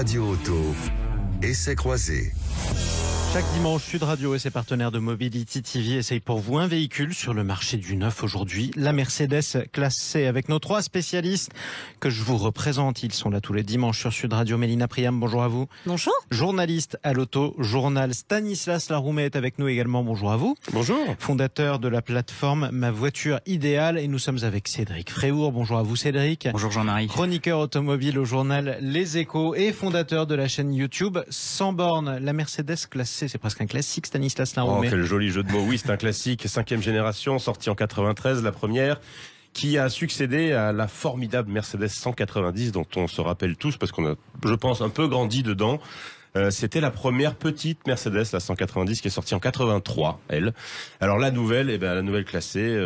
Radio Auto, essai croisé. Chaque dimanche, Sud Radio et ses partenaires de Mobility TV essayent pour vous un véhicule sur le marché du neuf aujourd'hui. La Mercedes classe C avec nos 3 spécialistes que je vous représente. Ils sont là tous les dimanches sur Sud Radio. Mélina Priam, bonjour à vous. Bonjour. Journaliste à l'Auto Journal. Stanislas Laroumet est avec nous également. Bonjour à vous. Bonjour. Fondateur de la plateforme Ma Voiture Idéale. Et nous sommes avec Cédric Fréhour. Bonjour à vous Cédric. Bonjour Jean-Marie. Chroniqueur automobile au journal Les Échos et fondateur de la chaîne YouTube Sans bornes. La Mercedes classe C, c'est presque un classique, Stanislas Laroumet. Oh, quel joli jeu de mots. Oui, c'est un classique, 5e génération, sortie en 93, la première, qui a succédé à la formidable Mercedes 190, dont on se rappelle tous, parce qu'on a, je pense, un peu grandi dedans. C'était la première petite Mercedes, la 190, qui est sortie en 83, elle. Alors la nouvelle, la nouvelle classée,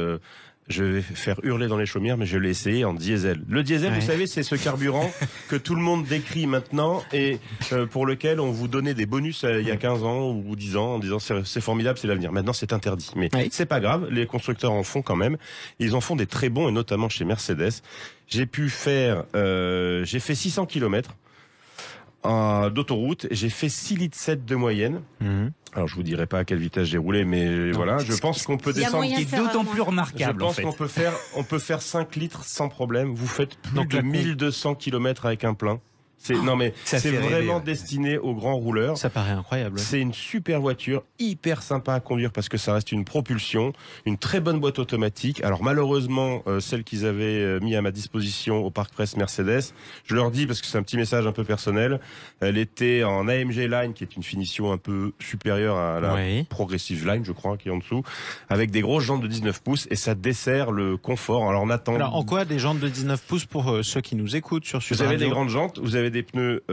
je vais faire hurler dans les chaumières, mais je l'ai essayé en diesel. Le diesel, Ouais. Vous savez, c'est ce carburant que tout le monde décrit maintenant et pour lequel on vous donnait des bonus il y a 15 ans ou 10 ans en disant c'est formidable, c'est l'avenir. Maintenant, c'est interdit. Mais Oui. c'est pas grave, les constructeurs en font quand même. Ils en font des très bons et notamment chez Mercedes. J'ai fait 600 km d'autoroute. J'ai fait 6,7 litres de moyenne. Mhm. Alors, je vous dirai pas à quelle vitesse j'ai roulé, mais voilà, je pense qu'on peut Il y a descendre. moyen Qui de est faire d'autant moins. plus remarquable Je pense en fait. qu'on peut faire 5 litres sans problème. Vous faites plus Donc, de la- 1200 km avec un plein. Non mais Ça c'est fait rêver, vraiment ouais. destiné aux grands rouleurs. Ça paraît incroyable. C'est une super voiture, hyper sympa à conduire parce que ça reste une propulsion, une très bonne boîte automatique. Alors malheureusement, celle qu'ils avaient mis à ma disposition au Parc Presse Mercedes, je leur dis parce que c'est un petit message un peu personnel, elle était en AMG Line qui est une finition un peu supérieure à la Oui. Progressive Line, je crois, qui est en dessous, avec des grosses jantes de 19 pouces et ça dessert le confort. Alors on attend. Alors, en quoi des jantes de 19 pouces pour ceux qui nous écoutent sur Sud Vous avez Radio? des grandes jantes, vous avez des pneus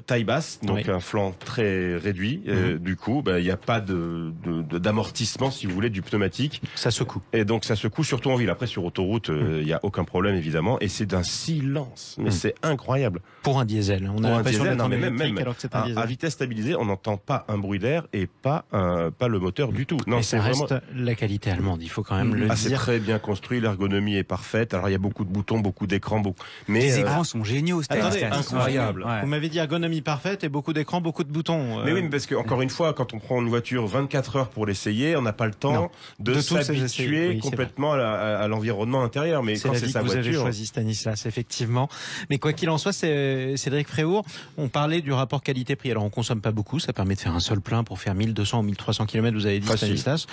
taille basse, donc Oui. un flanc très réduit. Du coup, il n'y a pas d'amortissement, si vous voulez, du pneumatique. Ça secoue. Et donc ça secoue surtout en ville. Après sur autoroute, il n'y a aucun problème évidemment. Et c'est d'un silence, mais c'est incroyable. Pour un diesel. On a Pour un l'impression diesel, d'être non, en mais électrique même alors que c'est un à diesel. vitesse stabilisée, on n'entend pas un bruit d'air et pas le moteur du tout. Non, Et c'est ça vraiment. reste la qualité allemande, il faut quand même le C'est dire. très bien construit, l'ergonomie est parfaite. Alors il y a beaucoup de boutons, beaucoup d'écrans, mais Les écrans sont géniaux, Attendez, Stanislas. incroyable. Ouais. Vous m'avez dit ergonomie parfaite et beaucoup d'écrans, beaucoup de boutons. Mais oui, mais parce que encore une fois, quand on prend une voiture 24 heures pour l'essayer, on n'a pas le temps Non. de De tous essayer. s'habituer Oui, c'est complètement à l'environnement intérieur. Mais c'est quand la c'est vie sa que vous avez voiture, choisi, Stanislas, effectivement. Mais quoi qu'il en soit, c'est Cédric Fréhour. On parlait du rapport qualité-prix. Alors, on consomme pas beaucoup. Ça permet de faire un seul plein pour faire 1200 ou 1300 km, vous avez dit, Facile. Stanislas.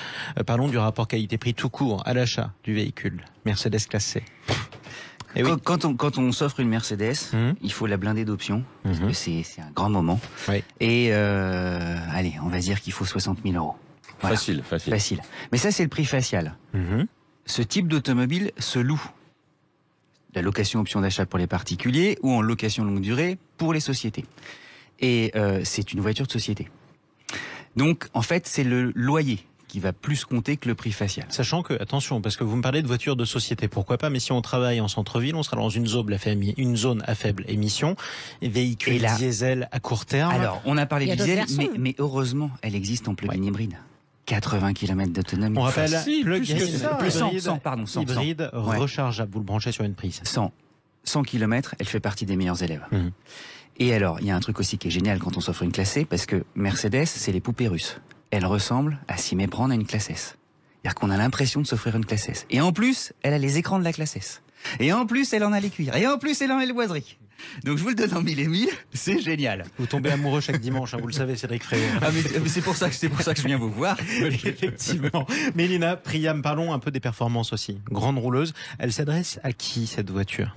Parlons du rapport qualité-prix tout court à l'achat du véhicule. Mercedes classe C. Eh oui. Quand on s'offre une Mercedes, Mhm. il faut la blinder d'options, parce Mhm. que c'est un grand moment. Oui. Et allez, on va dire qu'il faut 60 000 euros. Voilà. facile. Facile. Mais ça, c'est le prix facial. Mhm. Ce type d'automobile se loue. La location option d'achat pour les particuliers ou en location longue durée pour les sociétés. Et c'est une voiture de société. Donc, en fait, c'est le loyer qui va plus compter que le prix facial. Sachant que, attention, parce que vous me parlez de voitures de société, pourquoi pas, mais si on travaille en centre-ville, on sera dans une zone à faible émission, et véhicules Et là- diesel à court terme. Alors, on a parlé Il y a du d'autres diesel, versions. mais heureusement, elle existe en plug-in hybride. 80 km d'autonomie. on rappelle, facile, plus que ça. Plus 100, hybride, 100, pardon, 100, hybride 100. Ouais. rechargeable, vous le branchez sur une prise. 100 km, elle fait partie des meilleurs élèves. Mhm. Et alors, il y a un truc aussi qui est génial quand on s'offre une classe C, parce que Mercedes, c'est les poupées russes. Elle ressemble, à s'y méprendre, à une classe S. C'est-à-dire qu'on a l'impression de s'offrir une classe S. Et en plus, elle a les écrans de la classe S. Et en plus, elle en a les cuirs. Et en plus, elle en a les boiseries. Donc je vous le donne en mille et mille, c'est génial. Vous tombez amoureux chaque dimanche, hein, vous le savez, Cédric Fréhour. Ah mais c'est pour ça que je viens vous voir. Effectivement. Mélina Priam, parlons un peu des performances aussi. Grande rouleuse, elle s'adresse à qui cette voiture ?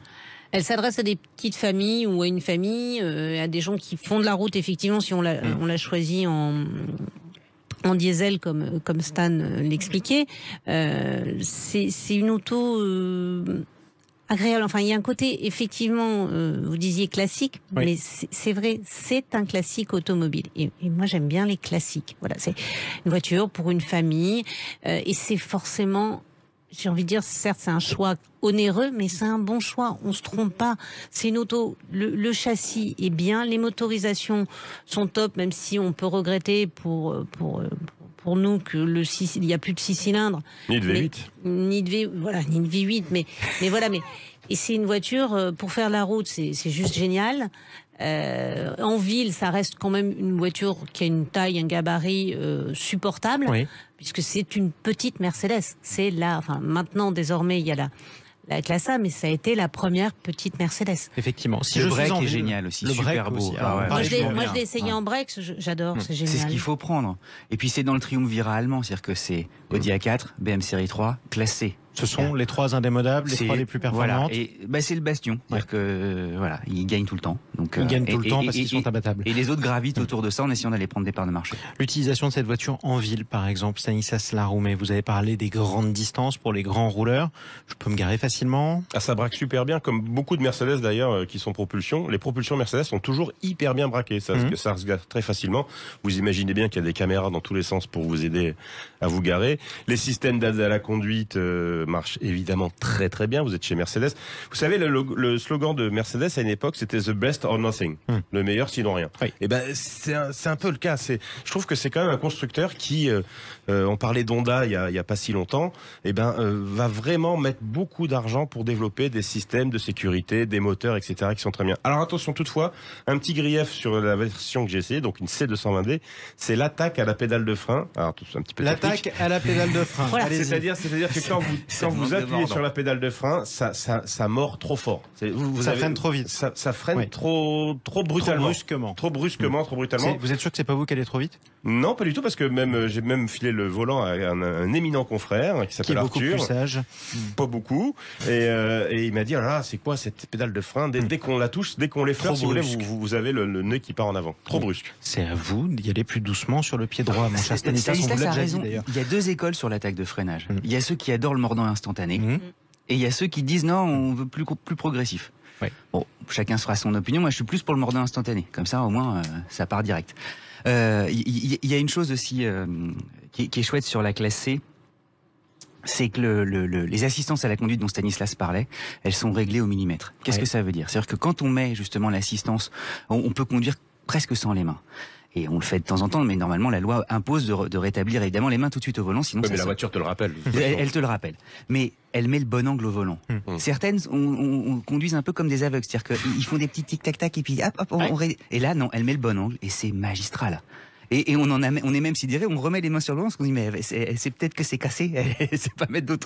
Elle s'adresse à des petites familles ou à une famille, à des gens qui font de la route, effectivement, si on l'a choisi en diesel comme Stan l'expliquait. C'est une auto agréable. Enfin, il y a un côté, effectivement, vous disiez classique, Oui. mais c'est vrai, c'est un classique automobile. Et moi, j'aime bien les classiques. Voilà, c'est une voiture pour une famille, et c'est forcément, j'ai envie de dire, certes, c'est un choix onéreux, mais c'est un bon choix. On se trompe pas. C'est une auto. Le châssis est bien, les motorisations sont top, même si on peut regretter pour nous que il y a plus de 6 cylindres. Ni de V8. Ni de V8, mais voilà, mais et c'est une voiture pour faire la route, c'est juste génial. En ville, ça reste quand même une voiture qui a une taille, un gabarit supportable, Oui. puisque c'est une petite Mercedes. C'est là, enfin maintenant désormais il y a la classe A, mais ça a été la première petite Mercedes. Effectivement. Si Le je suis break en est ville, génial aussi, le super break beau. aussi. Ah ouais. Moi, je Vachement l'ai bien. essayé en break, j'adore, c'est génial. C'est ce qu'il faut prendre. Et puis c'est dans le triumvirat allemand, c'est-à-dire que c'est Audi A4, BM série 3, classé. Ce sont les 3 indémodables, les 3 les plus performantes. Voilà. Et c'est le bastion, c'est-à-dire que voilà, ils gagnent tout le temps. Donc Ils gagnent tout le temps parce qu'ils sont abattables. Et les autres gravitent autour de ça en essayant d'aller prendre des parts de marché. L'utilisation de cette voiture en ville, par exemple, Stanislas Laroumet, vous avez parlé des grandes distances pour les grands rouleurs. Je peux me garer facilement. Ah, ça braque super bien, comme beaucoup de Mercedes d'ailleurs qui sont propulsion. Les propulsions Mercedes sont toujours hyper bien braquées, ça se gare très facilement. Vous imaginez bien qu'il y a des caméras dans tous les sens pour vous aider à vous garer. Les systèmes d'aide à la conduite marchent évidemment très très bien. Vous êtes chez Mercedes. Vous savez, le slogan de Mercedes à une époque, c'était The Best or Nothing, le meilleur sinon rien. Oui. Et ben c'est un peu le cas. Je trouve que c'est quand même un constructeur qui, on parlait d'Honda il y a pas si longtemps, va vraiment mettre beaucoup d'argent pour développer des systèmes de sécurité, des moteurs, etc. qui sont très bien. Alors attention toutefois, un petit grief sur la version que j'ai essayé, donc une C220D, c'est l'attaque à la pédale de frein. Alors un petit peu L'attaque technique. à la pédale de frein. Voilà. Allez-y. C'est-à-dire que quand vous appuyez sur la pédale de frein, ça mord trop fort. Ça freine trop vite. Ça freine Oui. trop brutalement. Trop brusquement. Trop brutalement. Vous êtes sûr que c'est pas vous qui allez trop vite? Non, pas du tout, parce que j'ai même filé le volant à un éminent confrère qui Qui s'appelle est beaucoup Arthur. plus sage. Pas beaucoup. Et il m'a dit, c'est quoi cette pédale de frein? Dès qu'on la touche, dès qu'on l'effleure, Trop si vous voulez, brusque. vous avez le nez qui part en avant. Trop brusque. C'est à vous d'y aller plus doucement sur le pied droit, mon cher Stanislas. On vous Stanislas l'a a déjà raison. dit d'ailleurs. Il y a 2 écoles sur l'attaque de freinage. Il y a ceux qui adorent le mordant instantané. Et il y a ceux qui disent non, on veut plus progressif. Ouais. Bon, chacun se fera son opinion. Moi, je suis plus pour le mordant instantané. Comme ça, au moins, ça part direct. Il y a une chose aussi qui est chouette sur la classe C, c'est que les assistances à la conduite dont Stanislas parlait, elles sont réglées au millimètre. Qu'est-ce que ça veut dire? C'est-à-dire que quand on met justement l'assistance, on peut conduire presque sans les mains. Et on le fait de temps en temps, mais normalement la loi impose de rétablir évidemment les mains tout de suite au volant, sinon Mais la voiture te le rappelle. elle te le rappelle. Mais elle met le bon angle au volant. Certaines on conduisent un peu comme des aveugles, c'est-à-dire qu'ils font des petits tic-tac-tac et puis hop, et là non, elle met le bon angle et c'est magistral. Et on est même sidéré, on remet les mains sur le volant parce qu'on dit mais c'est peut-être que c'est cassé, c'est pas mettre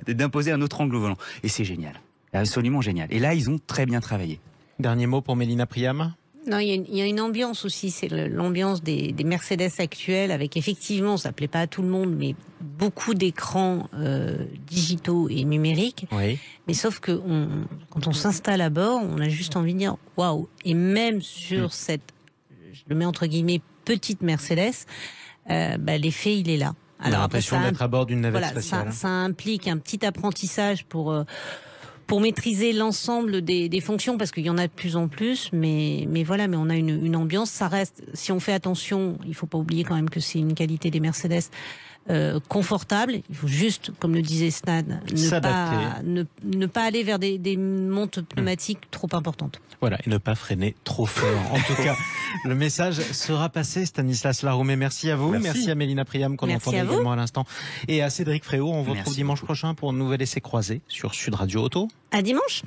d'imposer un autre angle au volant. Et c'est génial, absolument génial. Et là ils ont très bien travaillé. Dernier mot pour Mélina Priam. Non, il y a une ambiance aussi, c'est l'ambiance des Mercedes actuelles avec effectivement, ça plaît pas à tout le monde, mais beaucoup d'écrans digitaux et numériques. Oui. Mais sauf que quand on s'installe à bord, on a juste envie de dire waouh. Et même sur cette, je le mets entre guillemets, petite Mercedes, l'effet il est là. On a l'impression d'être à bord d'une navette spatiale. Ça implique un petit apprentissage pour maîtriser l'ensemble des fonctions, parce qu'il y en a de plus en plus, mais on a une ambiance, ça reste, si on fait attention, il faut pas oublier quand même que c'est une qualité des Mercedes confortable, il faut juste, comme le disait Stan, ne pas aller vers des montes pneumatiques trop importantes. Voilà, et ne pas freiner trop fort. En tout cas, le message sera passé. Stanislas Laroumet, merci à vous. Merci à Mélina Priam qu'on entendait également à l'instant. Et à Cédric Fréau, on vous retrouve dimanche prochain pour un nouvel essai croisé sur Sud Radio Auto. À dimanche.